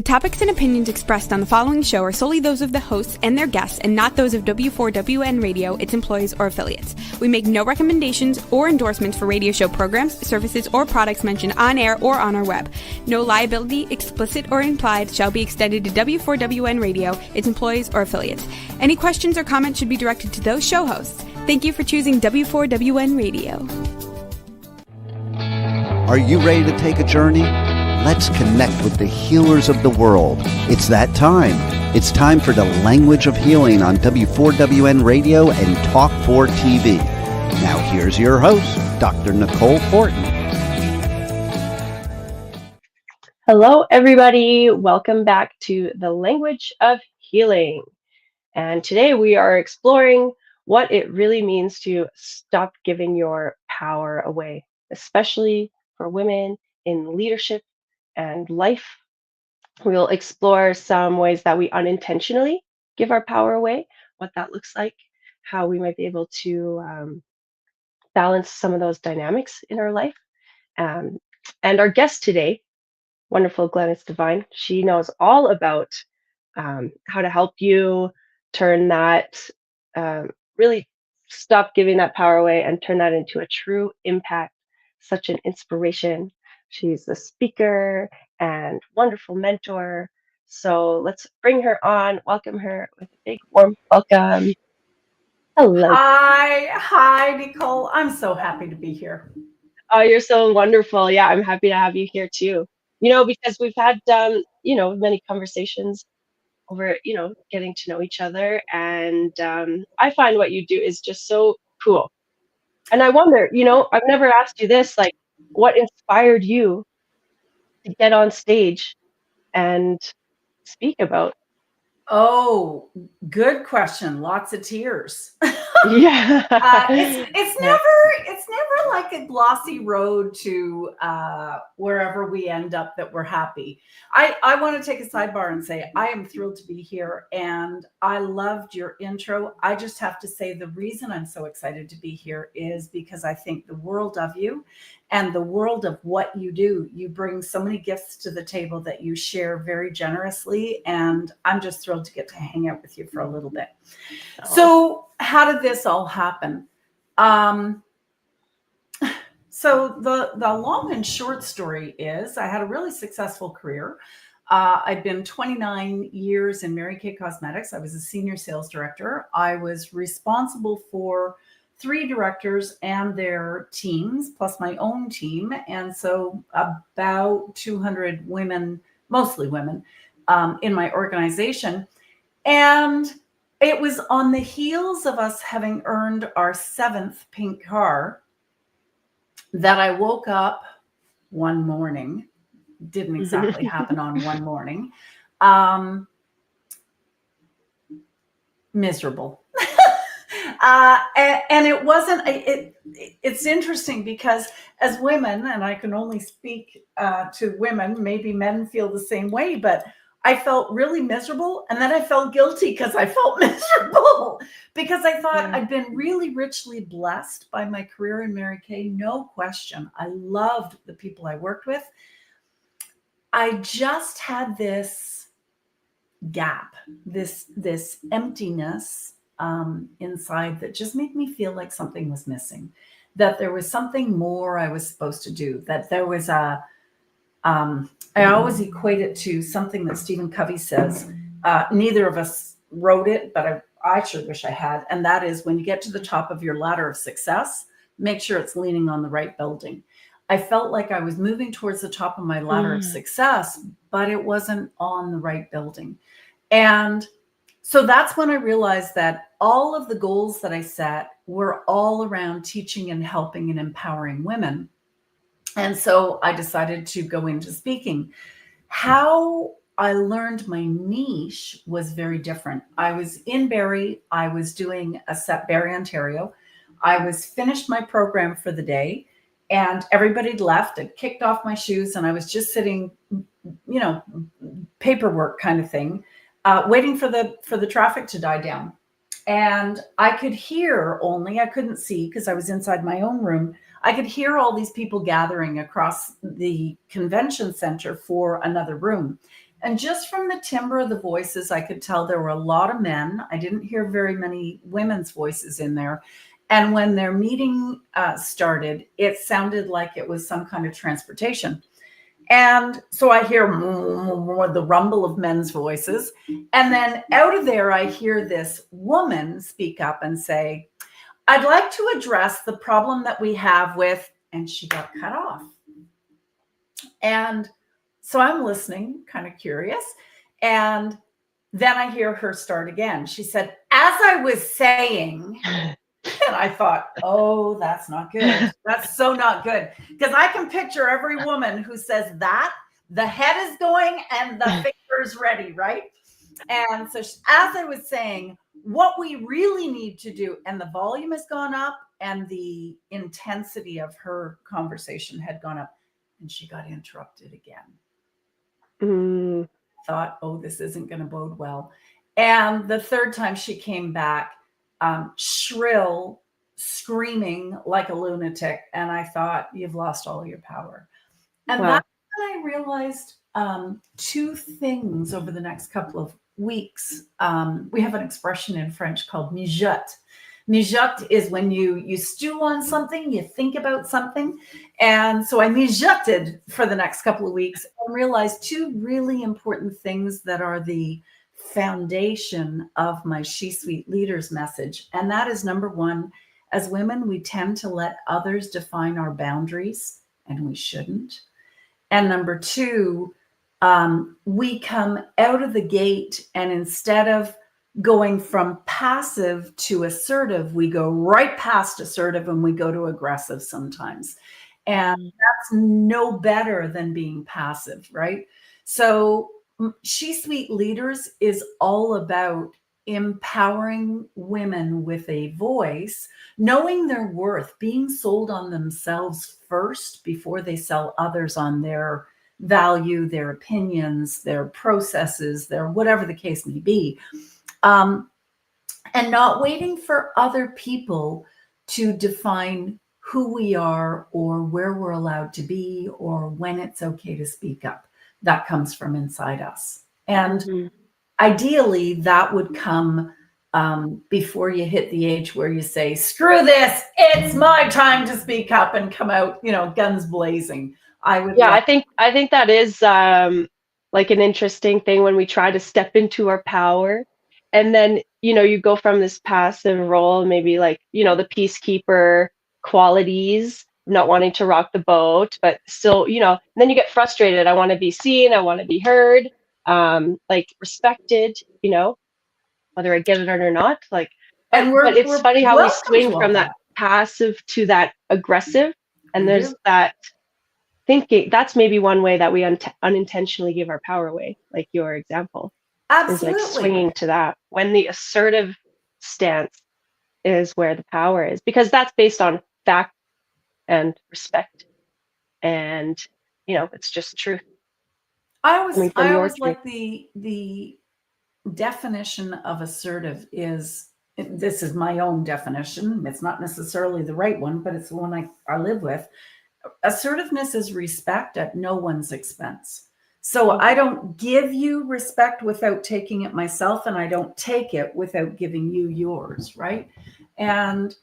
topics and opinions expressed on the following show are solely those of the hosts and their guests and not those of W4WN Radio, its employees, or affiliates. We make no recommendations or endorsements for radio show programs, services, or products mentioned on air or on our web. No liability, explicit or implied, shall be extended to W4WN Radio, its employees, or affiliates. Any questions or comments should be directed to those show hosts. Thank you for choosing W4WN Radio. Are you ready to take a journey? Let's connect with the healers of the world. It's that time. It's time for the Language of Healing on W4WN Radio and Talk 4 TV. Now here's your host, Dr. Nicole Fortin. Hello, everybody. Welcome back to the Language of Healing. And today we are exploring what it really means to stop giving your power away, especially for women in leadership and life. We'll explore some ways that we unintentionally give our power away, what that looks like, how we might be able to balance some of those dynamics in our life. And our guest today, wonderful Glynis Devine, she knows all about how to help you turn that, really stop giving that power away and turn that into a true impact, such an inspiration. She's a speaker and wonderful mentor. So let's bring her on, welcome her with a big warm welcome. Hello. Hi, Nicole. I'm so happy to be here. Oh, you're so wonderful. Yeah, I'm happy to have you here too. Because we've had, many conversations over, getting to know each other. And I find what you do is just so cool. And I wonder, I've never asked you this, like, what inspired you to get on stage and speak about? Oh, good question. Lots of tears. Yeah. It's never like a glossy road to wherever we end up that we're happy. I want to take a sidebar and say I am thrilled to be here, and I loved your intro. I just have to say the reason I'm so excited to be here is because I think the world of you and the world of what you do. You bring so many gifts to the table that you share very generously, and I'm just thrilled to get to hang out with you for a little bit. So how did this all happen? So the long and short story is I had a really successful career. I'd been 29 years in Mary Kay Cosmetics. I was a senior sales director. I was responsible for 3 directors and their teams, plus my own team. And so about 200 women, mostly women, in my organization. And it was on the heels of us having earned our 7th pink car that I woke up one morning. Didn't exactly happen on one morning. Miserable. And it wasn't, it's interesting because as women, and I can only speak to women, maybe men feel the same way, but I felt really miserable. And then I felt guilty because I felt miserable because I thought I'd been really richly blessed by my career in Mary Kay. No question. I loved the people I worked with. I just had this gap, this emptiness inside that just made me feel like something was missing, that there was something more I was supposed to do, that there was I always equate it to something that Stephen Covey says. Neither of us wrote it, but I sure wish I had. And that is, when you get to the top of your ladder of success, make sure it's leaning on the right building. I felt like I was moving towards the top of my ladder of success, but it wasn't on the right building. And so that's when I realized that all of the goals that I set were all around teaching and helping and empowering women. And so I decided to go into speaking. How I learned my niche was very different. I was in Barrie. I was doing a set, Barrie, Ontario. I was finished my program for the day, and everybody'd left. I'd kicked off my shoes, and I was just sitting, paperwork kind of thing, waiting for the traffic to die down. And I could hear only, I couldn't see because I was inside my own room. I could hear all these people gathering across the convention center for another room. And just from the timbre of the voices, I could tell there were a lot of men. I didn't hear very many women's voices in there. And when their meeting started, it sounded like it was some kind of transportation. And so I hear the rumble of men's voices. And then out of there, I hear this woman speak up and say, I'd like to address the problem that we have with, and she got cut off. And so I'm listening, kind of curious. And then I hear her start again. She said, as I was saying, and I thought, oh, that's not good. That's so not good. Because I can picture every woman who says that, the head is going and the finger is ready, right? And so as I was saying, what we really need to do, and the volume has gone up and the intensity of her conversation had gone up, and she got interrupted again. Thought, oh, this isn't going to bode well. And the third time she came back, shrill, screaming like a lunatic. And I thought, you've lost all your power. And that's when I realized two things over the next couple of weeks. We have an expression in French called mijote. Mijote is when you stew on something, you think about something. And so I mijoted for the next couple of weeks and realized two really important things that are the foundation of my She Suite Leaders message. And that is, number one, as women, we tend to let others define our boundaries, and we shouldn't. And number two, we come out of the gate, and instead of going from passive to assertive, we go right past assertive and we go to aggressive sometimes. And that's no better than being passive, right? So She Suite Leaders is all about empowering women with a voice, knowing their worth, being sold on themselves first before they sell others on their value, their opinions, their processes, their whatever the case may be. And not waiting for other people to define who we are or where we're allowed to be or when it's okay to speak up. That comes from inside us. And ideally, that would come before you hit the age where you say, screw this, it's my time to speak up, and come out, guns blazing. I think that is like an interesting thing when we try to step into our power. And then, you go from this passive role, maybe like, the peacekeeper qualities, not wanting to rock the boat, but still, then you get frustrated. I want to be seen. I want to be heard, like respected, whether I get it or not. Like, but it's funny how we swing from that passive to that aggressive. And there's that thinking. That's maybe one way that we unintentionally give our power away, like your example. Absolutely. Is like swinging to that when the assertive stance is where the power is, because that's based on fact and respect, and it's just truth. I always like the definition of assertive is, this is my own definition, it's not necessarily the right one, but it's the one I live with. Assertiveness is respect at no one's expense. So I don't give you respect without taking it myself, and I don't take it without giving you yours, right? And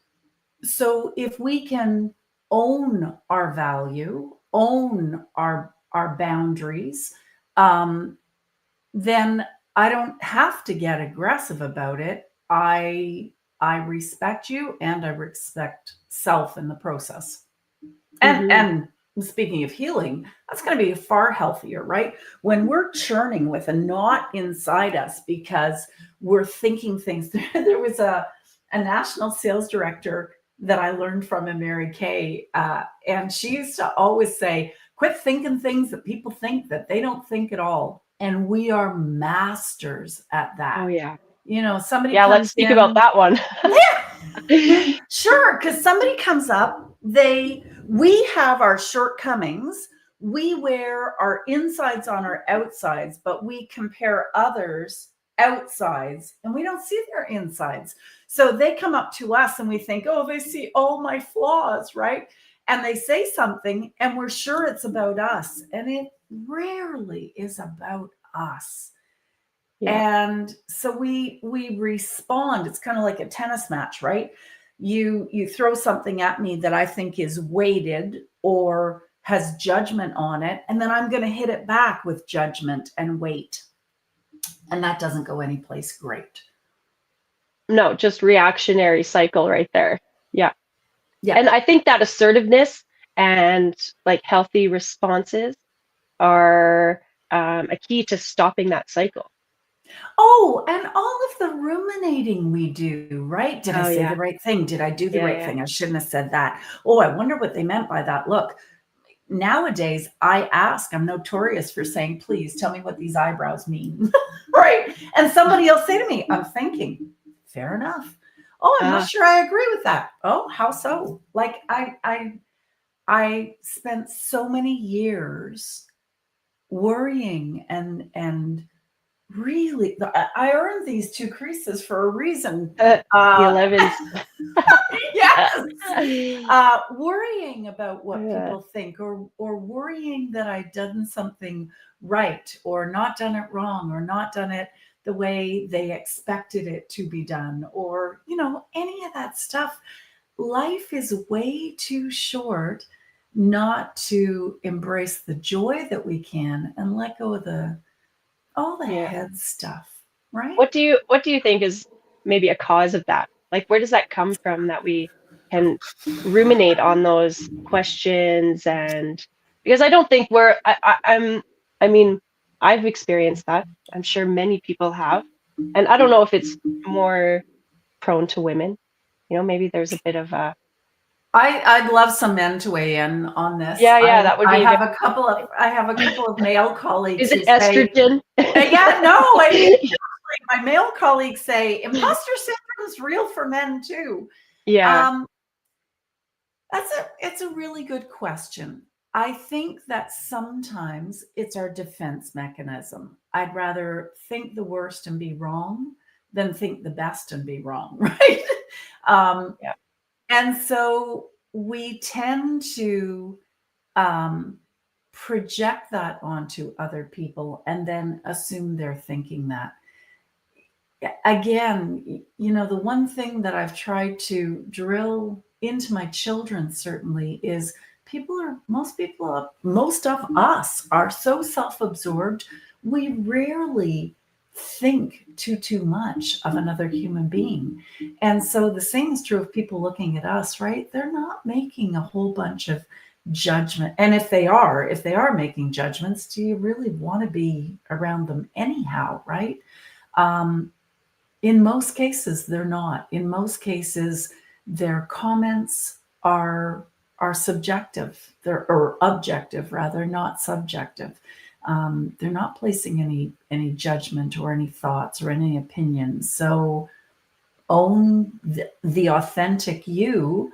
so if we can own our value, own our boundaries, then I don't have to get aggressive about it. I respect you, and I respect self in the process. And speaking of healing, that's going to be far healthier, right? When we're churning with a knot inside us because we're thinking things. There was a national sales director that I learned from in Mary Kay, and she used to always say, quit thinking things that people think that they don't think at all. And we are masters at that. Oh, yeah. Somebody let's speak about that one. Yeah. Sure, because somebody comes up, we have our shortcomings, we wear our insides on our outsides, but we compare others' outsides and we don't see their insides. So they come up to us and we think, oh, they see all my flaws, right? And they say something and we're sure it's about us, and it rarely is about us. Yeah. And so we respond. It's kind of like a tennis match, right? You throw something at me that I think is weighted or has judgment on it, and then I'm going to hit it back with judgment and weight. And that doesn't go anyplace great. No, just reactionary cycle right there. Yeah. Yeah. And I think that assertiveness and like healthy responses are a key to stopping that cycle. Oh, and all of the ruminating we do, right? Did I Oh, say yeah. the right thing? Did I do the Yeah, right yeah. thing? I shouldn't have said that. Oh, I wonder what they meant by that. Look, nowadays I ask, I'm notorious for saying, please tell me what these eyebrows mean. Right? And somebody else say to me, I'm thinking, fair enough. Oh, I'm not sure I agree with that. Oh, how so? Like I spent so many years worrying and really, I earned these 2 creases for a reason. The 11s. Yes. Worrying about what Yeah. people think, or worrying that I'd done something right, or not done it wrong, or not done it the way they expected it to be done, or, any of that stuff. Life is way too short not to embrace the joy that we can and let go of all the Yeah. head stuff, right? What do you think is maybe a cause of that? Like, where does that come from that we can ruminate on those questions? And because I don't think I mean, I've experienced that. I'm sure many people have. And I don't know if it's more prone to women. Maybe there's a bit of a I'd love some men to weigh in on this. yeah, that would I be a have good a couple of male colleagues Is who it say, estrogen? yeah, no, my male colleagues say imposter syndrome is real for men too. Yeah. It's a really good question. I think that sometimes it's our defense mechanism. I'd rather think the worst and be wrong than think the best and be wrong, right? Yeah. And so we tend to project that onto other people and then assume they're thinking that. Again, the one thing that I've tried to drill into my children certainly is most of us are so self-absorbed, we rarely think too much of another human being. And so the same is true of people looking at us, right? They're not making a whole bunch of judgment. And if they are making judgments, do you really want to be around them anyhow, right? In most cases, they're not. In most cases, their comments are subjective, or objective rather, not subjective. They're not placing any judgment or any thoughts or any opinions. So own the authentic you,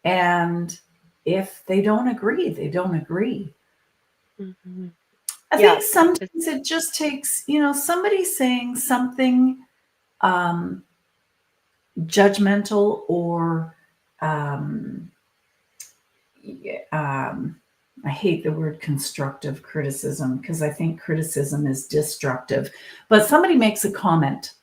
and if they don't agree, they don't agree. Mm-hmm. I think sometimes it just takes, somebody saying something judgmental or I hate the word constructive criticism, because I think criticism is destructive. But somebody makes a comment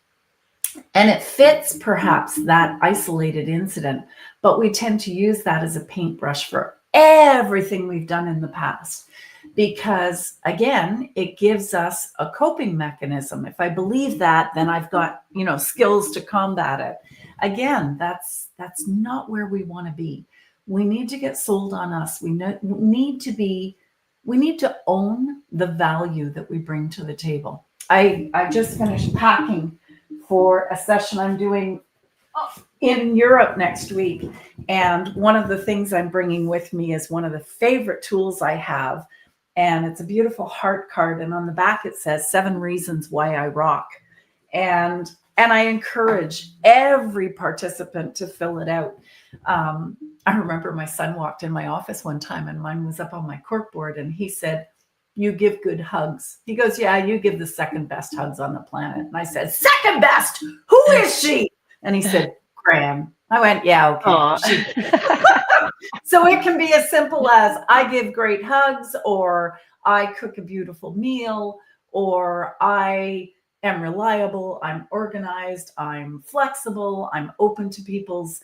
and it fits perhaps that isolated incident, but we tend to use that as a paintbrush for everything we've done in the past. Because again, it gives us a coping mechanism. If I believe that, then I've got, skills to combat it. Again, that's not where we want to be. We need to get sold on us. We need to own the value that we bring to the table. I just finished packing for a session I'm doing in Europe next week. And one of the things I'm bringing with me is one of the favorite tools I have. And it's a beautiful heart card. And on the back, it says 7 reasons why I rock. And I encourage every participant to fill it out. I remember my son walked in my office one time and mine was up on my corkboard, and he said, "You give good hugs." He goes, "Yeah, you give the second best hugs on the planet." And I said, "Second best? Who is she?" And he said, "Graham." I went, "Yeah, okay." So it can be as simple as I give great hugs, or I cook a beautiful meal, or I am reliable, I'm organized, I'm flexible, I'm open to people's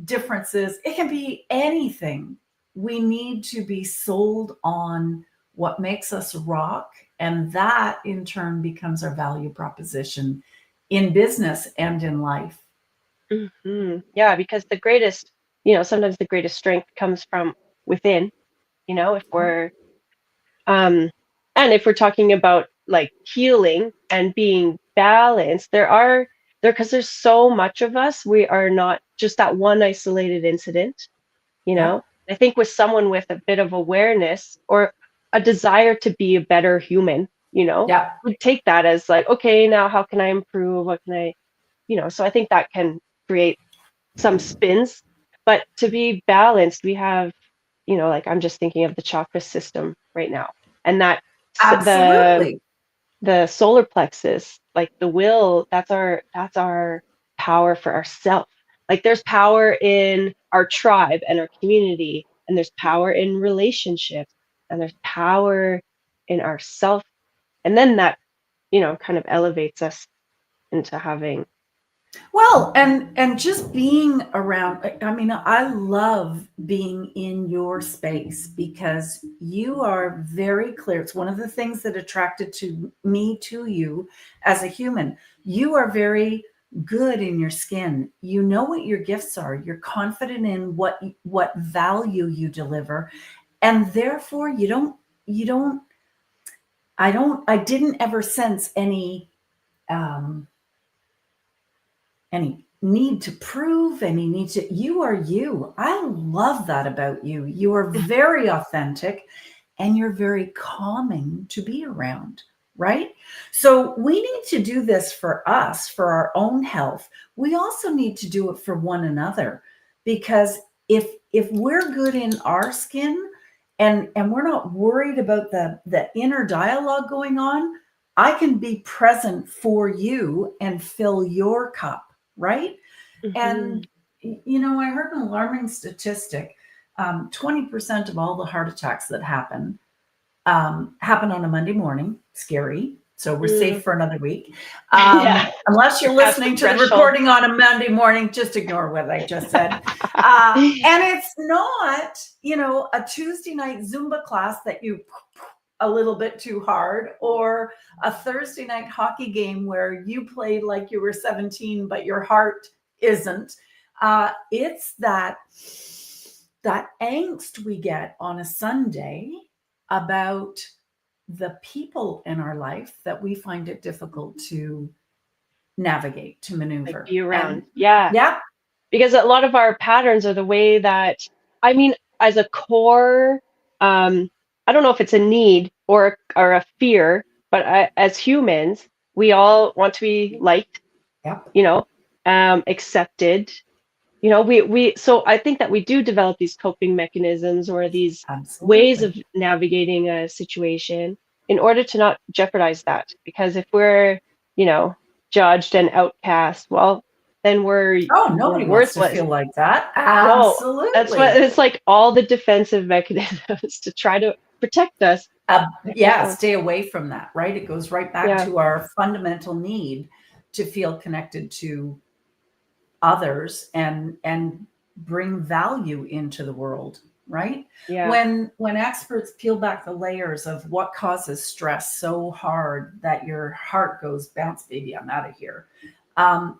differences. It can be anything. We need to be sold on what makes us rock, and that in turn becomes our value proposition in business and in life. Yeah, because the greatest, sometimes the greatest strength comes from within, if we're and if we're talking about like healing and being balanced, because there's so much of us, we are not just that one isolated incident, you Yeah. know. I think with someone with a bit of awareness or a desire to be a better human, Yeah. would take that as like, okay, now how can I improve? What can I, so I think that can create some spins. But to be balanced, we have, like I'm just thinking of the chakra system right now. And that the Absolutely. solar plexus, like the will, that's our power for ourself. Like there's power in our tribe and our community, and there's power in relationships, and there's power in ourself. And then that, kind of elevates us into having. Well, and just being around, I mean, I love being in your space because you are very clear. It's one of the things that attracted to me to you as a human. You are very good in your skin. You know what your gifts are. You're confident in what value you deliver, and therefore I didn't ever sense um any need to prove, any need to, you are you. I love that about you. You are very authentic and you're very calming to be around, right? So we need to do this for us, for our own health. We also need to do it for one another, because if we're good in our skin and we're not worried about the inner dialogue going on, I can be present for you and fill your cup, right? Mhm. And, I heard an alarming statistic. 20% of all the heart attacks that happen on a Monday morning. Scary. So we're safe Mm. for another week. Yeah, Unless you're past the listening to the threshold. recording on a Monday morning, just ignore what I just said. And it's not, a Tuesday night Zumba class that you a little bit too hard, or a Thursday night hockey game where you played like you were 17, but your heart isn't. It's that angst we get on a Sunday about the people in our life that we find it difficult to navigate, to Like maneuver. be around. And Yeah. yeah, Because a lot of our patterns are the way that, I mean, as a core, I don't know if it's a need or a fear, but as humans, we all want to be liked, yep, you know, accepted. So I think that we do develop these coping mechanisms or these ways absolutely. of navigating a situation in order to not jeopardize that. Because if we're, you know, judged and outcast, well, then Oh, we're nobody wants to worthless. feel like that. No, that's what Absolutely. it's like, all the defensive mechanisms to try to protect us. Yeah, stay away from that, right? It goes right back Yeah, to our fundamental need to feel connected to others and bring value into the world, right? yeah, When experts peel back the layers of what causes stress so hard that your heart goes, bounce baby, I'm out of here,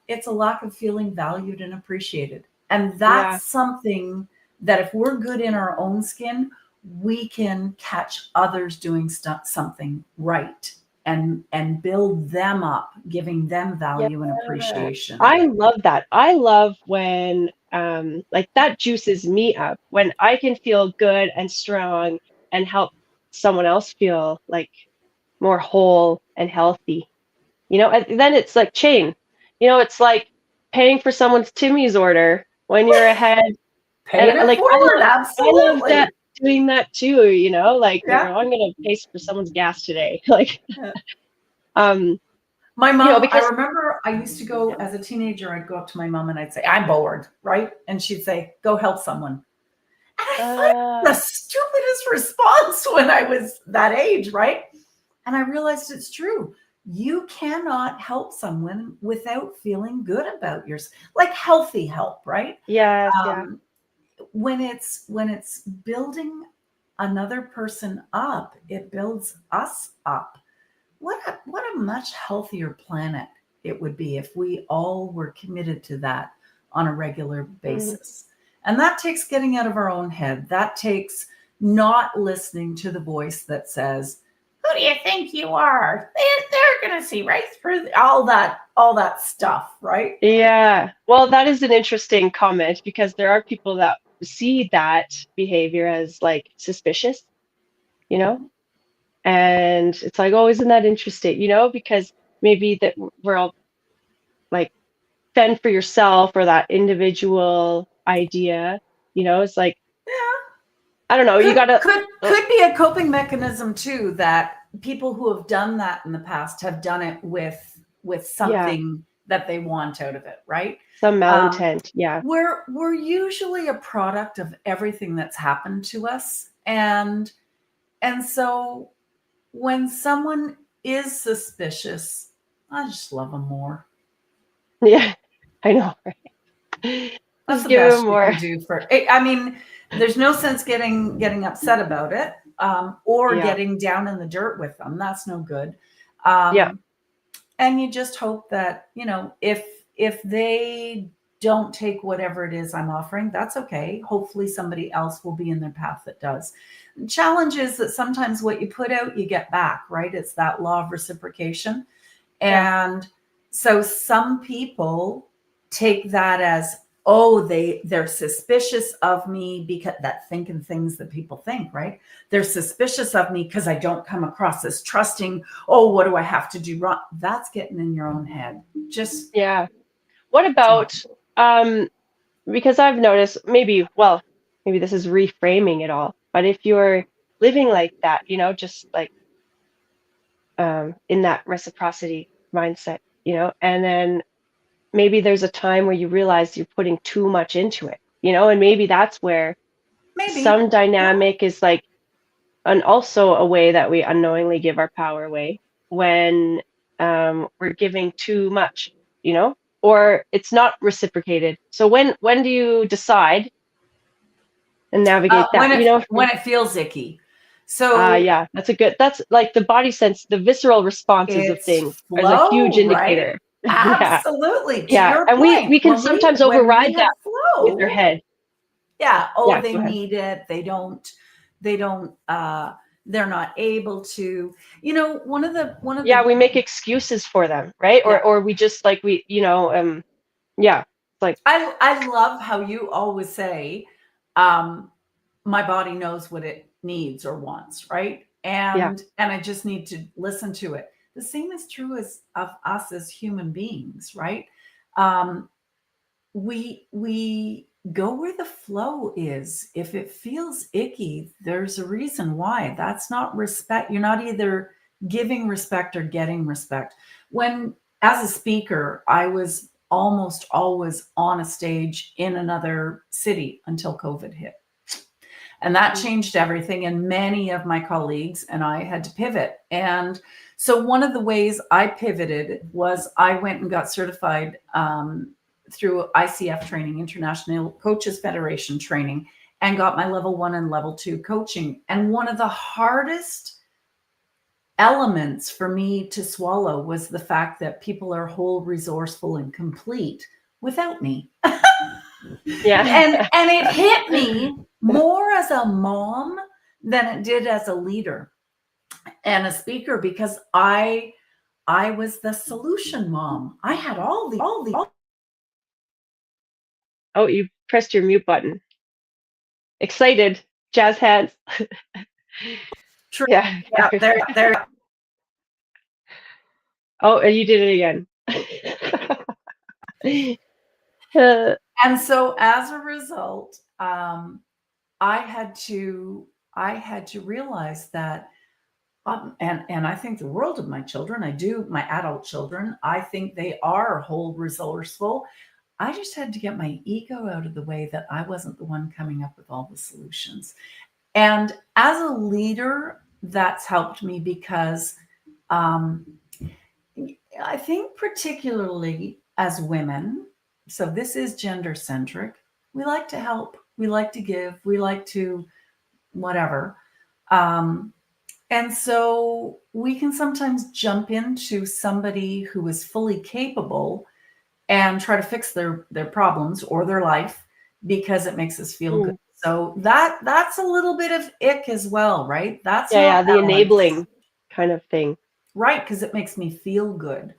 it's a lack of feeling valued and appreciated. And yeah, that's something that if we're good in our own skin, we can catch others doing something right and build them up, giving them yeah. value and appreciation. I love that. I love when like that juices me up when I can feel good and strong and help someone else feel like more whole and healthy. And then it's like chain. It's like paying for someone's Timmy's order when you're ahead. And Paying it like forward, I love that, absolutely. doing that too, like, Yeah. I'm gonna pay for someone's gas today. Like, Yeah. um, My mom, I because remember I used to go yeah. as a teenager, I'd go up to my mom and I'd say, I'm bored, right? And she'd say, go help someone. And I find Uh, the stupidest response when I was that age, right? And I realized it's true. You cannot help someone without feeling good about yourself, like healthy help, right? Yes, yeah. Um, when it's building another person up, it builds us up. What a much healthier planet it would be if we all were committed to that on a regular Mm. basis. And that takes getting out of our own head. That takes not listening to the voice that says, "Who do you think you are? They're going to see right through all that stuff," right? Yeah. Well, that is an interesting comment because there are people that see that behavior as like suspicious, you know? And it's like, oh, isn't that interesting? Because maybe that we're all like fend for yourself or that individual idea, it's like, Yeah. I don't know, you Could gotta, could oh, could be a coping mechanism too, that people who have done that in the past have done it with yeah, something that they want out of it, right? some Um, malintent. Yeah. we're usually a product of everything that's happened to us, and so when someone is suspicious, I just love them more. Yeah, I know, right? That's Just the give him best you more. can do for. I mean, there's no sense getting upset about it, or Yeah. getting down in the dirt with them. That's no good. Yeah. Um, and you just hope that, if they don't take whatever it is I'm offering, that's okay. Hopefully somebody else will be in their path that does. The challenge is that sometimes what you put out, you get back, right? It's that law of reciprocation. Yeah. And so some people take that as, oh, they're suspicious of me, because that thinking things that people think, right? They're suspicious of me because I don't come across as trusting. Oh, what do I have to do wrong? That's getting in your own head. Just Yeah. What drop. about, um, because I've noticed maybe this is reframing it all, but if you're living like that, just like in that reciprocity mindset, and then maybe there's a time where you realize you're putting too much into it, and maybe that's where Maybe. some Yeah. dynamic is like, and also a way that we unknowingly give our power away when we're giving too much, or it's not reciprocated. So when do you decide and navigate that? When it feels icky. So Yeah, that's like the body sense, the visceral responses of it's things as a huge flow, right? indicator. Yeah, Absolutely. To yeah, your and we point, can when we sometimes when we override have that with our flow, head. yeah, oh, Yeah, they go ahead. need it. They don't they're not able to. One of the Yeah, we make excuses for them, right? Or Yeah. or we just like yeah, it's like I love how you always say, um, my body knows what it needs or wants, right? yeah, And I just need to listen to it. The same is true as of us as human beings, right? Um, we go where the flow is. If it feels icky, there's a reason why. That's not respect. You're not either giving respect or getting respect. When, as a speaker, I was almost always on a stage in another city until COVID hit. And that mm, changed everything. And many of my colleagues and I had to pivot. And so one of the ways I pivoted was I went and got certified, through ICF training, International Coaches Federation training, and got my level 1 and level 2 coaching. And one of the hardest elements for me to swallow was the fact that people are whole, resourceful, and complete without me. yeah. And it hit me more as a mom than it did as a leader and a speaker, because I was the solution mom. I had all Oh, you pressed your mute button. Excited, jazz hands. true. Yeah. Yeah, there. Oh, and you did it again. And so as a result, I had to I had to realize that, and I think the world of my children. I do, my adult children. I think they are whole, resourceful. I just had to get my ego out of the way, that I wasn't the one coming up with all the solutions. And as a leader, that's helped me, because Um, I think particularly as women, so this is gender centric. We like to help. We like to give. We like to whatever. Um, and so we can sometimes jump into somebody who is fully capable and try to fix their problems or their life because it makes us feel good. Mm. So that's a little bit of ick as well, right? That's Yeah, not yeah, the balanced, enabling kind of thing. right? Because it makes me feel good.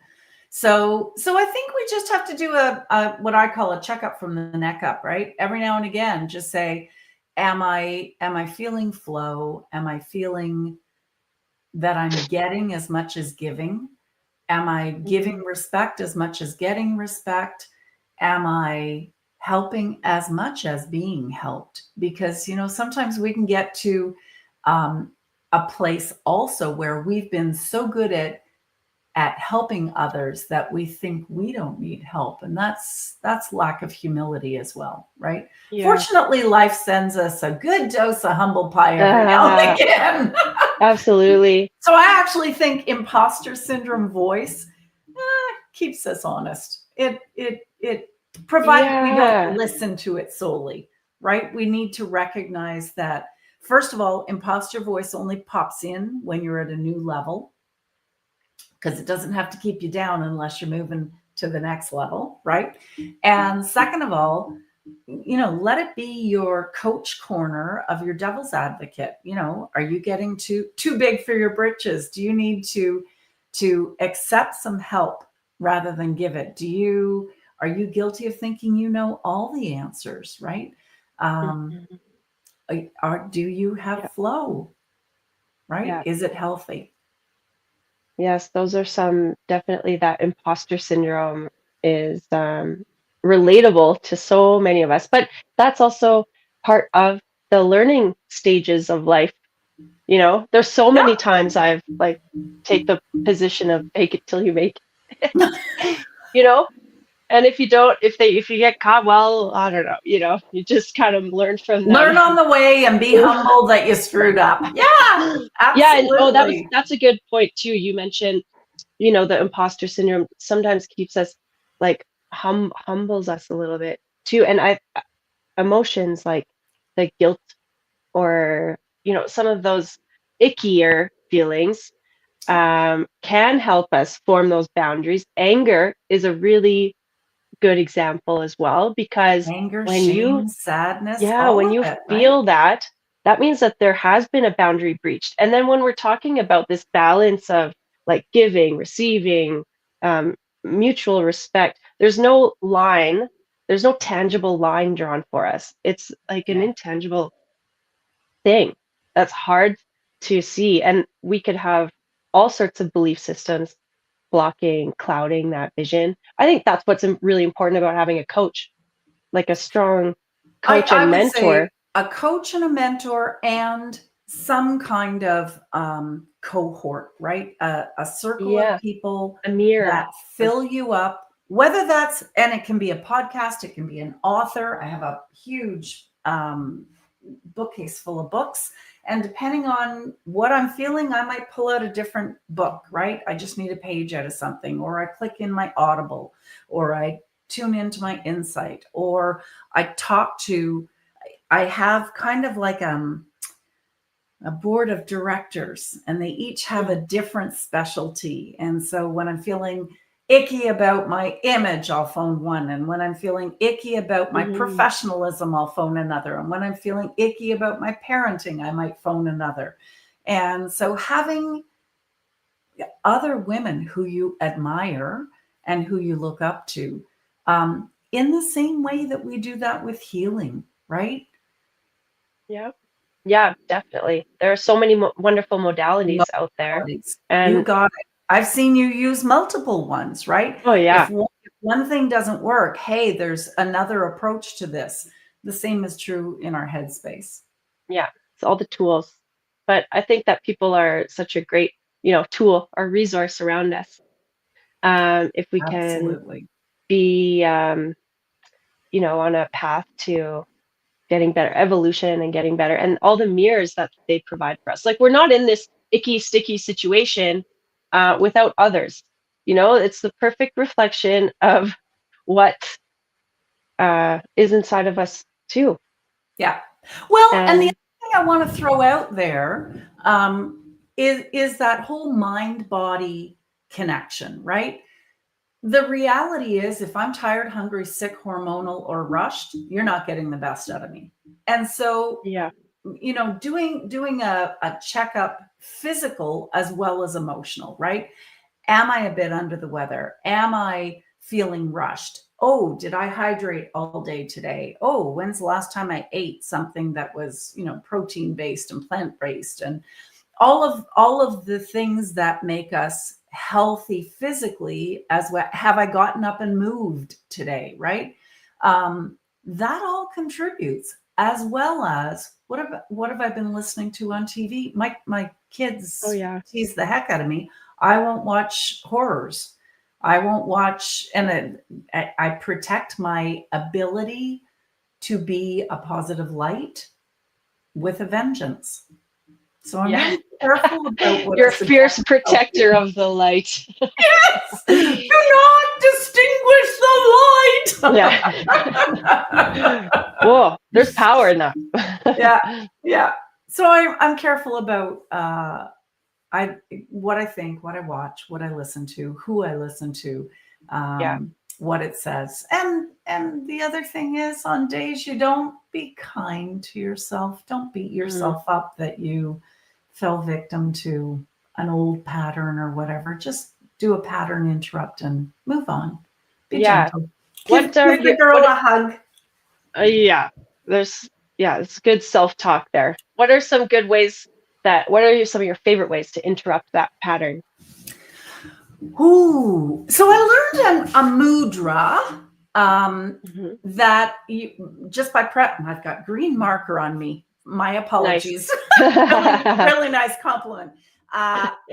So I think we just have to do a what I call a checkup from the neck up, right? Every now and again, just say, am I feeling flow? Am I feeling that I'm getting as much as giving? Am I giving Mhm. respect as much as getting respect? Am I helping as much as being helped? Because, sometimes we can get to um, a place also where we've been so good at helping others that we think we don't need help, and that's lack of humility as well, right? Yeah. Fortunately, life sends us a good dose of humble pie every now and Uh, again. Absolutely. So I actually think imposter syndrome voice keeps us honest. It provided we don't Yeah. listen to it solely, right? We need to recognize that first of all, imposter voice only pops in when you're at a new level because it doesn't have to keep you down unless you're moving to the next level, right? And second of all, let it be your coach corner of your devil's advocate. Are you getting too big for your britches? Do you need to accept some help rather than give it? Are you guilty of thinking you know all the answers, right? Um, Mhm. do you have Yeah. flow, right? Yeah. Is it healthy? Yes, those are some definitely that imposter syndrome is relatable to so many of us, but that's also part of the learning stages of life. There's so many Yeah. times I've like take the position of fake it till you make it, you know? And if you don't, if you get caught, well, I don't know, you just kind of learn from them. Learn on the way and be humble that you screwed up. Yeah, Yeah, and oh, absolutely. that's a good point too. You mentioned, the imposter syndrome sometimes keeps us like humbles us a little bit too. And I emotions like guilt or some of those ickier feelings can help us form those boundaries. Anger is a really good example as well because Anger, when you shame, sadness, yeah, all when of you it, right? feel that, that means that there has been a boundary breached. And then when we're talking about this balance of like giving, receiving, um, mutual respect, there's no tangible line drawn for us. It's like an Yeah. intangible thing that's hard to see. And we could have all sorts of belief systems blocking, clouding that vision. I think that's what's really important about having a coach, like a strong coach I and would say mentor. a coach and a mentor and some kind of cohort, right? A circle of Yeah, people a mirror that of fill you up, whether and it can be a podcast, it can be an author. I have a huge bookcase full of books. And depending on what I'm feeling, I might pull out a different book, right? I just need a page out of something, or I click in my Audible, or I tune into my Insight, or I have kind of like a board of directors, and they each have a mm, different specialty. And so when I'm feeling icky about my image, I'll phone one. And when I'm feeling icky about my mhm, professionalism, I'll phone another. And when I'm feeling icky about my parenting, I might phone another. And so having other women who you admire and who you look up to, in the same way that we do that with healing, right? yeah, yeah, definitely. There are so many wonderful modalities out there, Modalities. You and got it. I've seen you use multiple ones, right? oh yeah, If one thing doesn't work, hey, there's another approach to this. The same is true in our headspace. yeah, it's all the tools. But I think that people are such a great, tool or resource around us. If we can Absolutely. be, on a path to getting better, evolution and getting better, and all the mirrors that they provide for us. Like we're not in this icky, sticky situation without others. It's the perfect reflection of what is inside of us too. Yeah. Well, and the And other thing I want to throw out there is that whole mind body connection, right? The reality is, if I'm tired, hungry, sick, hormonal, or rushed, you're not getting the best out of me. And so, yeah, doing a checkup, physical as well as emotional, right? Am I a bit under the weather? Am I feeling rushed? Oh, did I hydrate all day today? Oh, when's the last time I ate something that was, protein based and plant based? And all of the things that make us healthy physically, as well. Have I gotten up and moved today? Right. That all contributes, as well as what have I been listening to on TV? My oh kids yeah, tease the heck out of me. I won't watch horrors. I won't watch, and I protect my ability to be a positive light with a vengeance. So I'm yeah. really careful about what I You're a suggest. fierce protector of the light. Yes, do not distinguish the light. Yeah. Whoa, there's power in that. Yeah, yeah. So I'm careful about what I think, what I watch, what I listen to, who I listen to, Yeah. what it says. And the other thing is, on days you don't, be kind to yourself. Don't beat yourself up that you fell victim to an old pattern or whatever. Just do a pattern interrupt and move on. Be Yeah. gentle. What Give are the you? girl a hug. Yeah. It's good self-talk there. What are some good ways what are some of your favorite ways to interrupt that pattern? Ooh, so I learned a mudra Mhm. that you just by prep. I've got green marker on me. My Nice. apologies. really, really nice compliment.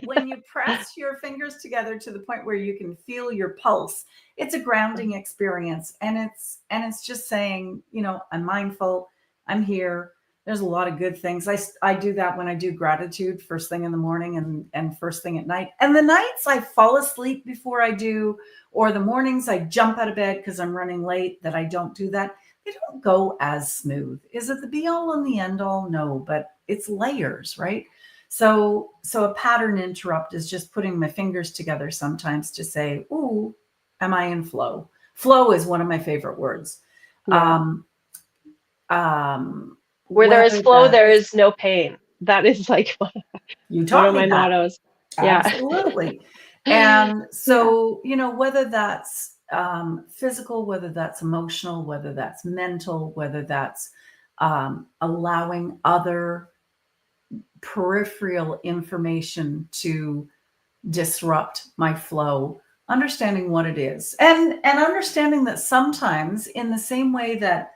When you press your fingers together to the point where you can feel your pulse, it's a grounding experience, and it's just saying, I'm mindful. I'm here. There's a lot of good things. I do that when I do gratitude first thing in the morning and first thing at night. And the nights I fall asleep before I do, or the mornings I jump out of bed because I'm running late, that I don't do that. They don't go as smooth. Is it the be all and the end all? No, but it's layers, right? So a pattern interrupt is just putting my fingers together sometimes to say, ooh, am I in flow? Flow is one of my favorite words. Yeah. Where there is Whether flow, there that's, is no pain. That is like you one taught of me my that. mottos. Yeah. Absolutely. And Yeah. so, whether that's physical, whether that's emotional, whether that's mental, whether that's allowing other peripheral information to disrupt my flow, understanding what it is, and understanding that sometimes, in the same way that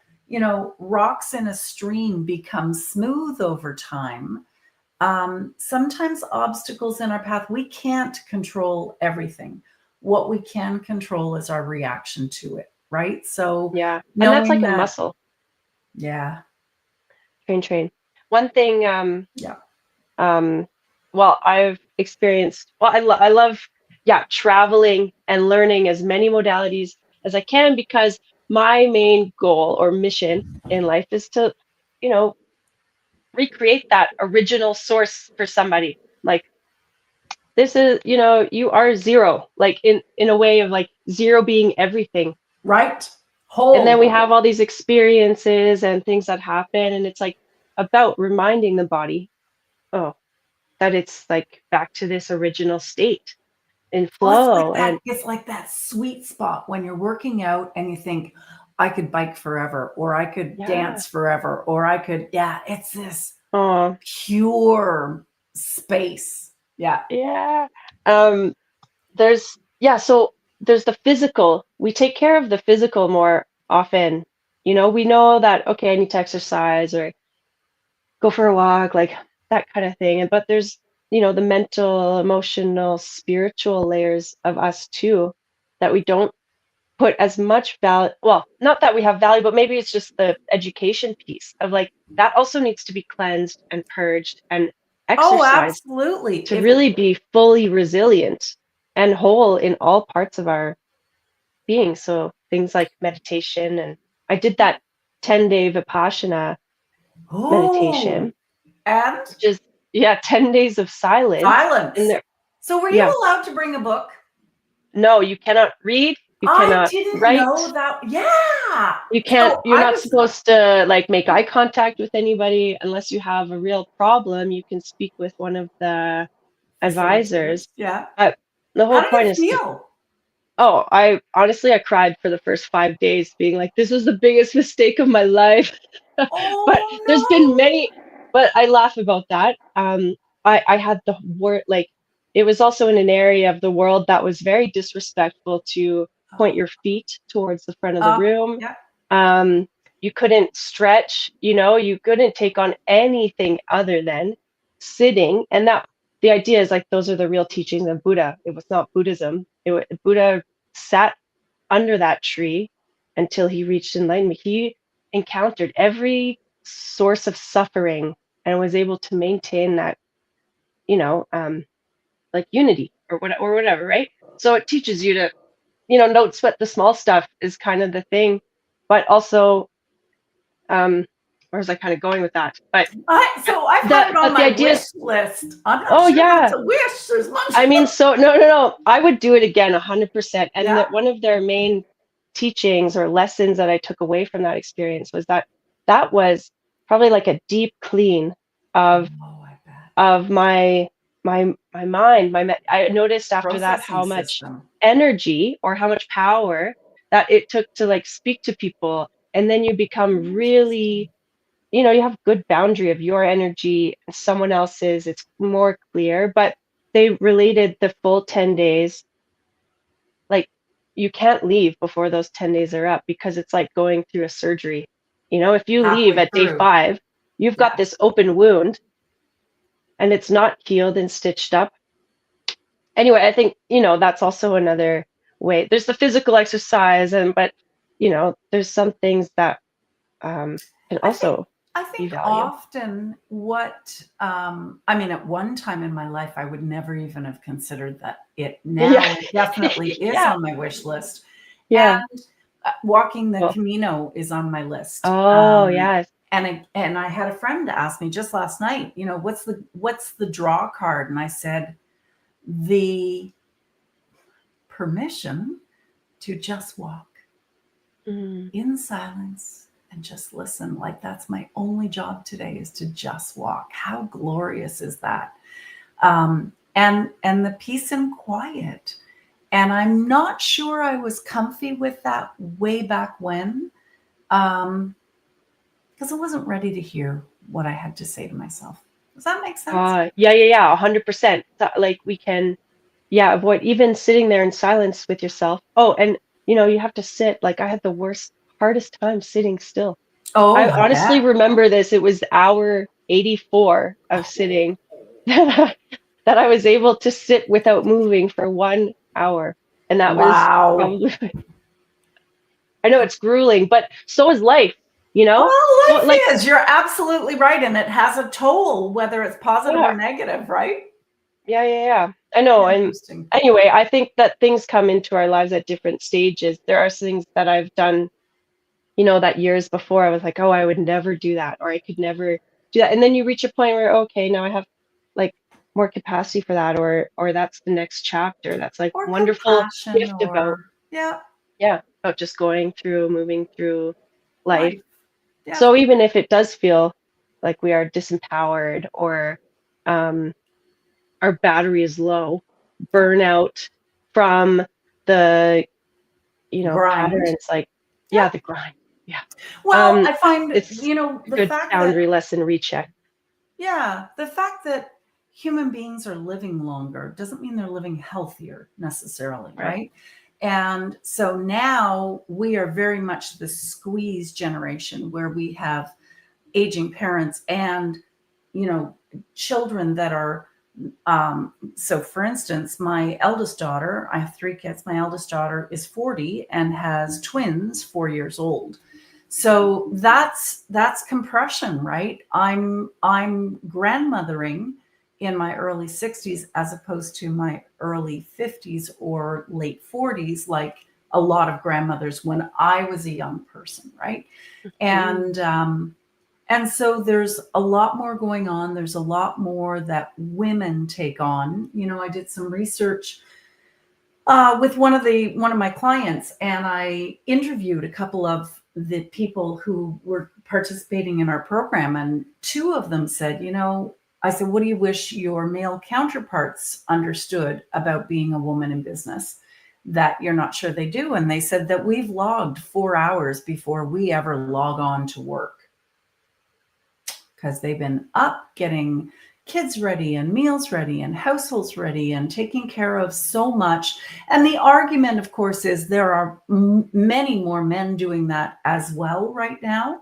rocks in a stream become smooth over time, sometimes obstacles in our path, we can't control everything. What we can control is our reaction to it, right? So Yeah. And that's knowing like a that, muscle. yeah, Train. One thing, yeah, um, well, I've experienced, well, I love, yeah, traveling and learning as many modalities as I can, because my main goal or mission in life is to, you know, recreate that original source for somebody. Like, this is, you are zero, like in a way of like zero being everything. right, And then whole, we have all these experiences and things that happen, and it's like about reminding the body, oh, that it's like back to this original state in well, it's like flow. that. And It's like that sweet spot when you're working out and you think, I could bike forever, or I could yeah, dance forever, or I could, yeah, it's this oh, pure space. Yeah. yeah. Um, so there's the physical. We take care of the physical more often. We know that, okay, I need to exercise or go for a walk, like that kind of thing. But there's, the mental, emotional, spiritual layers of us too that we don't put as much value. Well, not that we have value, but maybe it's just the education piece of like that also needs to be cleansed and purged and Oh, exercise absolutely. to really be fully resilient and whole in all parts of our being. So things like meditation, and I did that 10-day Vipassana Oh, meditation, and which is, yeah, 10 days of silence. And silence. there, So were you yeah, allowed to bring a book? no, you cannot read, you I cannot didn't know write, that. Yeah. So you're I not was, supposed to like make eye contact with anybody unless you have a real problem. You can speak with one of the facilitators. advisors. Yeah. But the How whole did you point is to, feel? oh, I honestly, I cried for the first 5 days, being like, this was the biggest mistake of my life. But Oh there's been no. many, but I laugh about that. I had the word, like, it was also in an area of the world that was very disrespectful to point your feet towards the front of the Uh, room. yeah. Um, you couldn't stretch, you couldn't take on anything other than sitting. And that the idea is like those are the real teachings of Buddha. It was not Buddhism. Buddha sat under that tree until he reached enlightenment. He encountered every source of suffering and was able to maintain that, you know, um, like unity or whatever, right? So it teaches you to, don't sweat the small stuff is kind of the thing, but also, where was I kind of going with that? But So I've had it on but the my idea wish is, list. I'm not oh sure that's yeah, a wish. There's much. I mean, so no, no, no. I would do it again 100%. And Yeah. that one of their main teachings or lessons that I took away from that experience was that that was probably like a deep clean of Oh, I bet. my mind. I noticed after that Processing how much system. energy or how much power that it took to like speak to people, and then you become Interesting. really, you have good boundary of your energy and someone else's. It's more clear, but they related the full 10 days. Like you can't leave before those 10 days are up because it's like going through a surgery. If you leave Halfway at day through. 5, you've got Yeah. this open wound and it's not healed and stitched up. Anyway, I think, that's also another way. There's the physical exercise but, there's some things that can I think also I be think value. often what I mean, at one time in my life, I would never even have considered that. It Yeah. now definitely is Yeah. on my wish list, Yeah. and walking the Well, Camino is on my list. oh, yes. And I had a friend ask me just last night, what's the draw card, and I said the permission to just walk Mm. in silence and just listen. Like that's my only job today is to just walk. How glorious is that? And the peace and quiet. And I'm not sure I was comfy with that way back when, because I wasn't ready to hear what I had to say to myself. Does that make sense? Yeah, 100%. Like we can, yeah, avoid even sitting there in silence with yourself. Oh, and you have to sit. Like I had the hardest time sitting still. Oh, I I honestly bet. remember this. It was hour 84 of sitting that I was able to sit without moving for 1 hour. And that was Wow. probably, I know it's grueling, but so is life, So Well, life like, is. You're absolutely right. And it has a toll, whether it's positive or yeah, negative, right? yeah. I know. And Interesting. anyway, I think that things come into our lives at different stages. There are things that I've done, that years before I was like, oh, I would never do that, or I could never do that. And then you reach a point where, okay, now I have like more capacity for that, or that's the next chapter. That's like Or wonderful compassion gift about, or, yeah, yeah, about just moving through life. life. Yeah. So even if it does feel like we are disempowered or um, our battery is low, burnout from the, Grind. patterns, like, Yeah. yeah, the grind. Yeah. Well, I find, It's a the good fact that, boundary lesson recheck. yeah, the fact that human beings are living longer doesn't mean they're living healthier necessarily, Right. right? And so now we are very much the squeeze generation where we have aging parents and, children that are, so for instance, my eldest daughter, I have 3 kids. My eldest daughter is 40 and has twins 4 years old. So that's compression, right? I'm grandmothering in my early 60s as opposed to my early 50s or late 40s, like a lot of grandmothers when I was a young person, right? And so there's a lot more going on. There's a lot more that women take on. You know, I did some research with one of my clients, and I interviewed a couple of the people who were participating in our program, and two of them said, you know, I said, what do you wish your male counterparts understood about being a woman in business that you're not sure they do? And they said that we've logged 4 hours before we ever log on to work, because they've been up getting kids ready and meals ready and households ready and taking care of so much. And the argument, of course, is there are many more men doing that as well right now.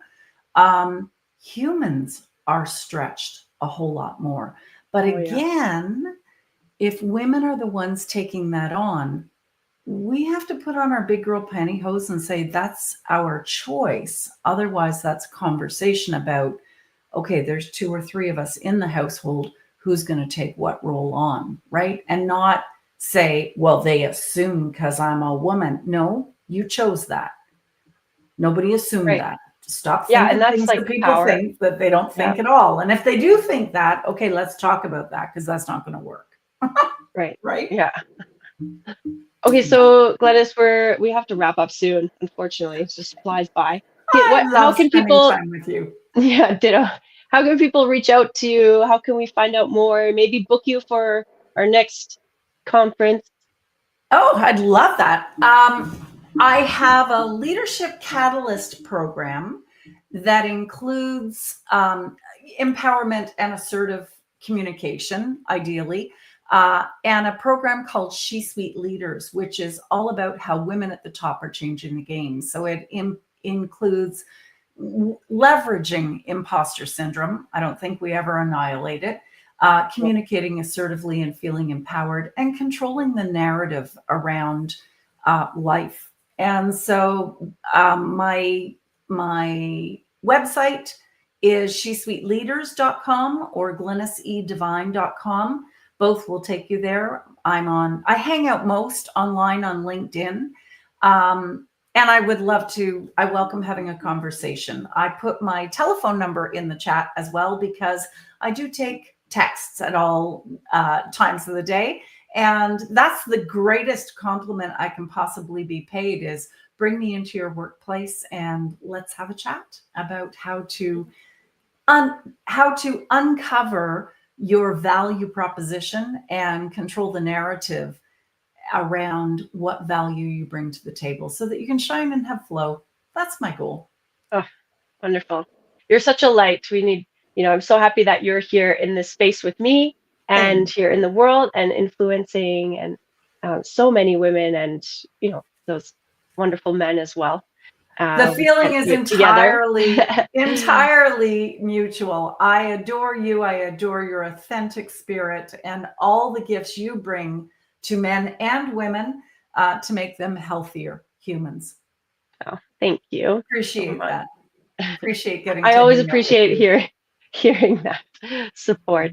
Humans are stretched a whole lot more. But again, if women are the ones taking that on, we have to put on our big girl pantyhose and say that's our choice. Otherwise, that's conversation about, okay, there's 2 or 3 of us in the household, who's going to take what role on, right? And not say, well, they assume because I'm a woman. No, you chose that. Nobody assumed that. Stop thinking and that's things like that people power. think that they don't think at all. And if they do think that, okay, let's talk about that, because that's not going to work. Right. Right? Yeah. Okay, so Glynis, we have to wrap up soon. Unfortunately, it just flies by. I How love can spending people? time with you. Yeah, ditto. How can people reach out to you? How can we find out more? Maybe book you for our next conference. Oh, I'd love that. I have a Leadership Catalyst program that includes empowerment and assertive communication, ideally, and a program called She-Suite Leaders, which is all about how women at the top are changing the game. So it includes leveraging imposter syndrome. I don't think we ever annihilate it. Communicating assertively and feeling empowered, and controlling the narrative around life. And so my website is shesuiteleaders.com or glynisedevine.com. Both will take you there. I hang out most online on LinkedIn. And I welcome having a conversation. I put my telephone number in the chat as well, because I do take texts at all times of the day. And that's the greatest compliment I can possibly be paid, is bring me into your workplace and let's have a chat about how to uncover your value proposition and control the narrative around what value you bring to the table, so that you can shine and have flow. That's my goal. Oh, wonderful. You're such a light. We need, I'm so happy that you're here in this space with me and here in the world, and influencing and so many women, and, those wonderful men as well. The feeling is entirely mutual. I adore you. I adore your authentic spirit and all the gifts you bring to men and women to make them healthier humans. Oh, thank you. Appreciate that. Appreciate getting. I always appreciate hearing that support.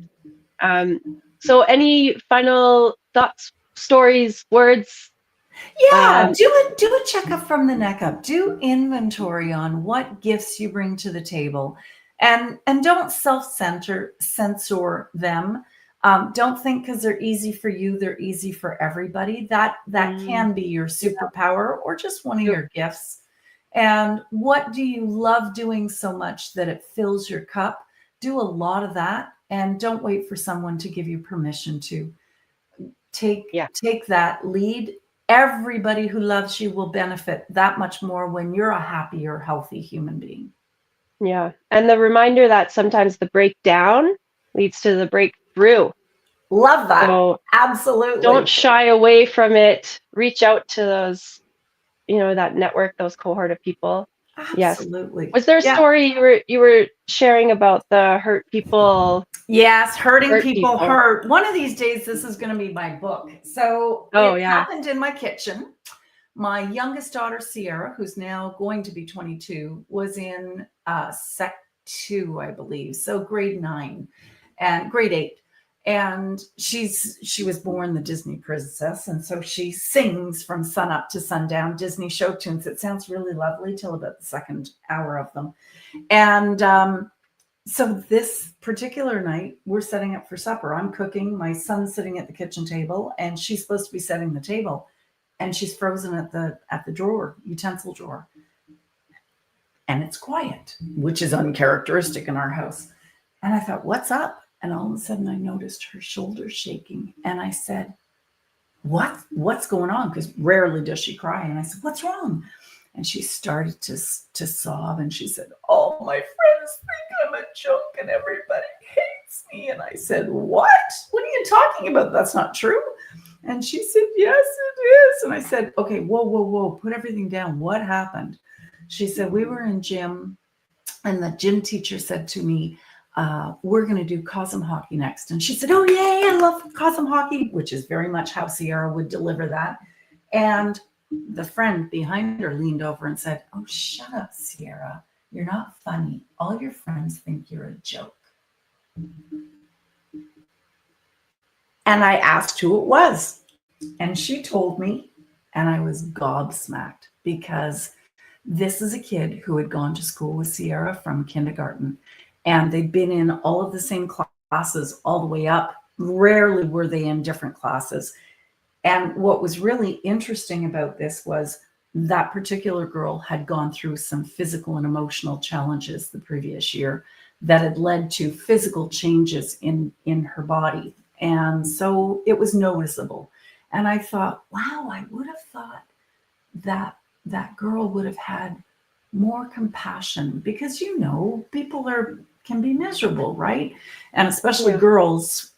So, any final thoughts, stories, words? Yeah, do a checkup from the neck up. Do inventory on what gifts you bring to the table, and don't censor them. Don't think because they're easy for you, they're easy for everybody. That can be your superpower, or just one of your gifts. And what do you love doing so much that it fills your cup? Do a lot of that, and don't wait for someone to give you permission to take that lead. Everybody who loves you will benefit that much more when you're a happier, healthy human being. Yeah. And the reminder that sometimes the breakdown leads to the breakthrough. Love that. So absolutely. Don't shy away from it. Reach out to those, that network, those cohort of people. Absolutely. Yes. Was there a story you were sharing about the hurt people? Yes, hurting people hurt. One of these days, this is going to be my book. So it happened in my kitchen. My youngest daughter, Sierra, who's now going to be 22, was in Sec 2, I believe. So grade 9 and grade 8. And she was born the Disney princess, and so she sings from sun up to sundown Disney show tunes. It sounds really lovely till about the second hour of them. And so this particular night, we're setting up for supper. I'm cooking, my son's sitting at the kitchen table, and she's supposed to be setting the table, and she's frozen at the drawer, utensil drawer. And it's quiet, which is uncharacteristic in our house. And I thought, what's up? And all of a sudden I noticed her shoulders shaking. And I said, what's going on? Because rarely does she cry. And I said, what's wrong? And she started to sob. And she said, all my friends think I'm a joke and everybody hates me. And I said, what? What are you talking about? That's not true. And she said, yes, it is. And I said, okay, whoa, put everything down. What happened? She said, we were in gym and the gym teacher said to me, we're going to do Cosm hockey next. And she said, oh, yay, I love Cosm hockey, which is very much how Sierra would deliver that. And the friend behind her leaned over and said, oh, shut up, Sierra. You're not funny. All your friends think you're a joke. And I asked who it was. And she told me, and I was gobsmacked because this is a kid who had gone to school with Sierra from kindergarten. And they'd been in all of the same classes all the way up. Rarely were they in different classes. And what was really interesting about this was that particular girl had gone through some physical and emotional challenges the previous year that had led to physical changes in her body. And so it was noticeable. And I thought, wow, I would have thought that that girl would have had more compassion because, people can be miserable, right? And especially girls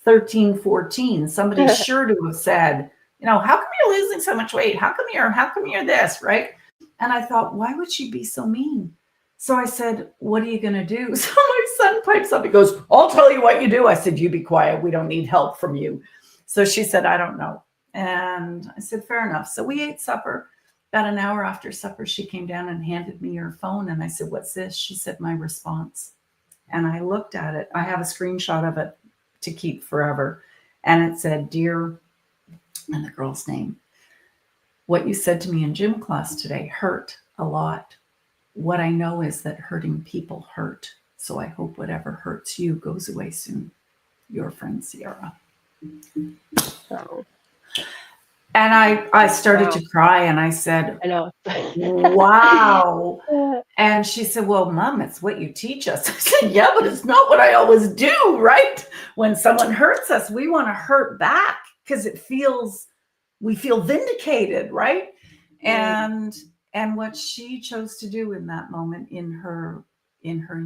13, 14, somebody's sure to have said, how come you're losing so much weight? How come you're this, right? And I thought, why would she be so mean? So I said, what are you going to do? So my son pipes up, he goes, I'll tell you what you do. I said, you be quiet. We don't need help from you. So she said, I don't know. And I said, fair enough. So we ate supper. About an hour after supper, she came down and handed me her phone. And I said, what's this? She said, my response. And I looked at it. I have a screenshot of it to keep forever. And it said, dear, and the girl's name, what you said to me in gym class today hurt a lot. What I know is that hurting people hurt. So I hope whatever hurts you goes away soon. Your friend, Sierra. Oh. And I started to cry and I said, I know. Wow. And she said, well, Mom, it's what you teach us. I said, yeah, but it's not what I always do, right? When someone hurts us, we want to hurt back because we feel vindicated, right? And what she chose to do in that moment in her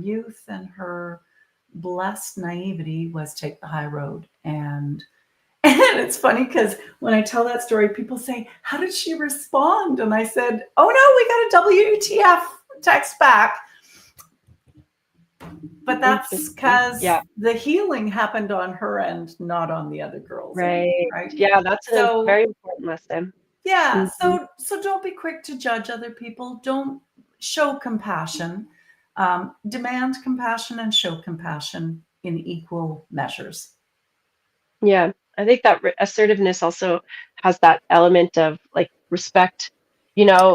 youth and her blessed naivety was take the high road. And it's funny because when I tell that story, people say, how did she respond? And I said, oh no, we got a WTF text back. But that's because the healing happened on her end, not on the other girls. Right. Right. Yeah, that's a very important lesson. Yeah. So don't be quick to judge other people. Don't show compassion. Demand compassion and show compassion in equal measures. Yeah. I think that assertiveness also has that element of like respect, giving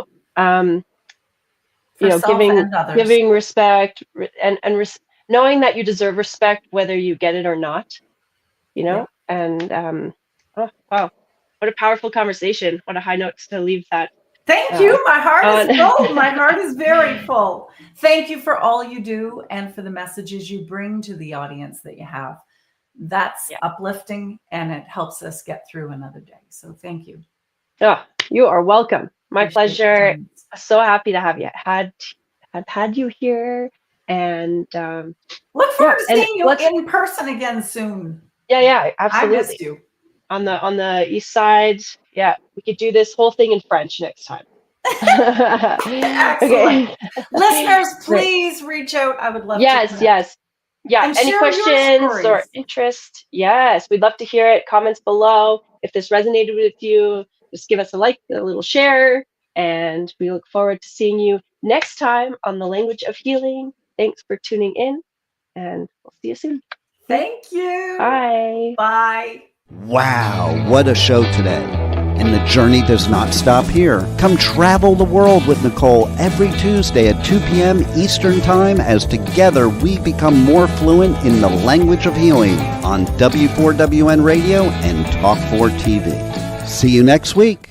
respect and knowing that you deserve respect, whether you get it or not, and oh, wow. What a powerful conversation. What a high note to leave that. Thank you. My heart is full. My heart is very full. Thank you for all you do and for the messages you bring to the audience that you have. That's uplifting and it helps us get through another day. So thank you. Oh, you are welcome. My pleasure. So happy to have you had you here, and look forward to seeing you in person again soon. Yeah, absolutely. I missed you on the east side. Yeah, we could do this whole thing in French next time. Excellent. Okay. Listeners, please reach out. I would love to. Yes. Yeah. And any questions or interest? Yes, we'd love to hear it. Comments below. If this resonated with you, just give us a like, a little share, and we look forward to seeing you next time on The Language of Healing. Thanks for tuning in, and we'll see you soon. Thank you. Bye. Bye. Wow, what a show today. And the journey does not stop here. Come travel the world with Nicole every Tuesday at 2 p.m. Eastern Time as together we become more fluent in the language of healing on W4WN Radio and Talk4 TV. See you next week.